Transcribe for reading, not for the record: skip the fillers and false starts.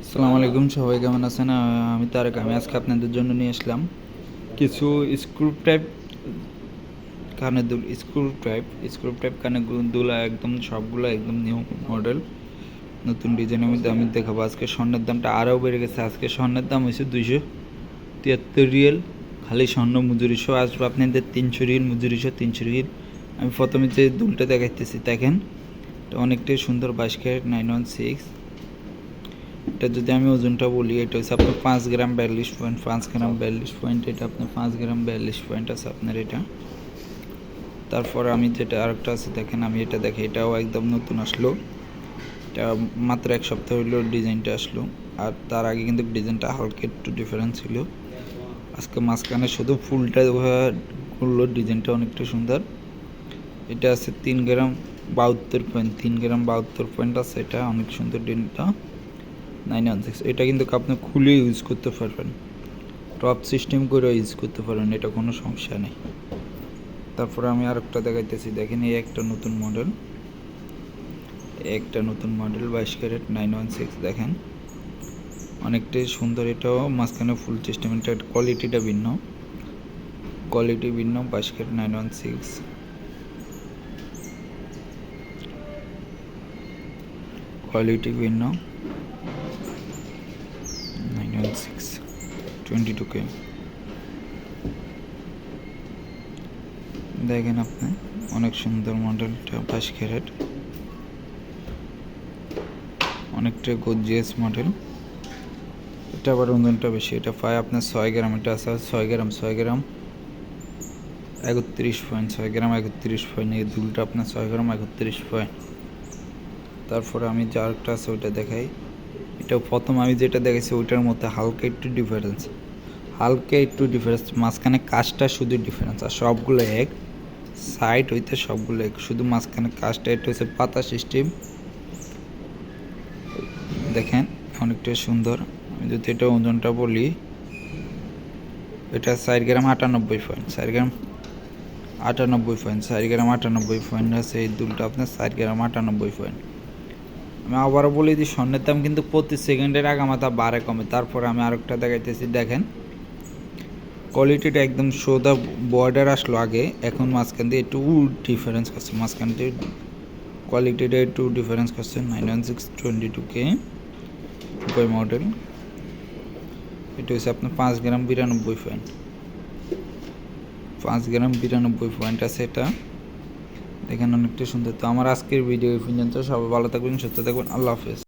আসসালামু আলাইকুম, সবাই কেমন আছেন? আমি তারেক। আমি আজকে আপনাদের জন্য নিয়ে আসলাম কিছু স্ক্রু টাইপ কানের দুল। স্ক্রু টাইপ কানের দুল একদম সবগুলো একদম নিউ মডেল, নতুন ডিজাইনের মধ্যে আমি দেখাবো। আজকে স্বর্ণের দামটা আরও বেড়ে গেছে। আজকে স্বর্ণের দাম হয়েছে 273 রিয়েল। খালি স্বর্ণ মজুরি সহ আসবে আপনাদের 300 রিয়েল, মজুরি সহ 300 রিয়েল। আমি প্রথমে যে দুলটা দেখাইতেছি দেখেন, এটা অনেকটাই সুন্দর। 22 ক্যারেট 916। এটা যদি আমি ওজনটা বলি, এটা হচ্ছে আপনার 5 গ্রাম 42 পয়েন্ট, 5 গ্রাম 42 পয়েন্ট। এটা আপনার 5 গ্রাম 42 পয়েন্ট আছে আপনার এটা। তারপর আমি যেটা আরেকটা আছে দেখেন, আমি এটা দেখি, এটাও একদম নতুন আসলো। এটা মাত্র 1 সপ্তাহ হইলো ডিজাইনটা আসলো। আর তার আগে কিন্তু ডিজাইনটা হালকা একটু ডিফারেন্স ছিল। আজকে মাঝখানে শুধু ফুলটা করলো, ডিজাইনটা অনেকটা সুন্দর। এটা আছে 3 গ্রাম 72 পয়েন্ট, 3 গ্রাম 72 পয়েন্ট আছে। এটা অনেক সুন্দর ডিজাইনটা। 916। এটা কিন্তু আপনি খুলে ইউজ করতে পারবেন, টপ সিস্টেম করে ইউজ করতে পারবেন, এটা কোনো সমস্যা নেই। তারপরে আমি আরেকটা দেখাইতেছি দেখেন, এই একটা নতুন মডেল, 22 ক্যারেট 916 দেখেন, অনেকটাই সুন্দর। এটাও মাঝখানে ফুল সিস্টেম। এটা কোয়ালিটি ভিন্ন। 22 ক্যারেট 916, কোয়ালিটি ভিন্ন। 916 22K দেখেন আপনি, অনেক সুন্দর মডেলটা। 22 ক্যারেট, অনেকটা গর্জিয়াস মডেল। এটা আবার ওজনটা বেশি। এটা পায় আপনার 6 গ্রাম। এটা আছে 6 গ্রাম 31 পয়েন্ট, 6 গ্রাম 31 পয়েন্ট। এই দুলটা আপনার 6 গ্রাম 31 পয়েন্ট। তারপরে আমি যে আরেকটা আছে ওইটা দেখাই। এটা প্রথম আমি যেটা দেখেছি ওইটার মধ্যে হালকা একটু ডিফারেন্স, মাঝখানে কাজটা শুধু ডিফারেন্স। আর সবগুলো এক সাইড হইতে, সবগুলো এক, শুধু মাঝখানে কাজটা। এটা হচ্ছে পাতা সিস্টেম দেখেন, অনেকটা সুন্দর। আমি যদি এটা ওজনটা বলি, এটা 4 গ্রাম 98 পয়েন্ট, 4 গ্রাম 98 পয়েন্ট, 4 গ্রাম 98 পয়েন্ট আছে এই দুলটা আপনার। 4 গ্রাম 98 পয়েন্ট। আমি আবারও বলি যে স্বর্ণের দাম কিন্তু প্রতি সেকেন্ডের আগামাথা বাড়ে কমে। তারপর আমি আরেকটা দেখাইতেছি দেখেন, কোয়ালিটিটা একদম সোদা। বর্ডার আসলো আগে, এখন মাঝখান দিয়ে একটু ডিফারেন্স করছে, মাঝখান দিয়ে কোয়ালিটিটা একটু ডিফারেন্স করছে। 916 22K মডেল। এটা হচ্ছে আপনার 5 গ্রাম 92 পয়েন্ট, 5 গ্রাম 92 পয়েন্ট আছে এটা দেখেন, অনেকটা সুন্দর। তো আমার আজকের ভিডিও পর্যন্ত। সবাই ভালো থাকবেন, সুস্থ থাকবেন। আল্লাহ হাফেজ।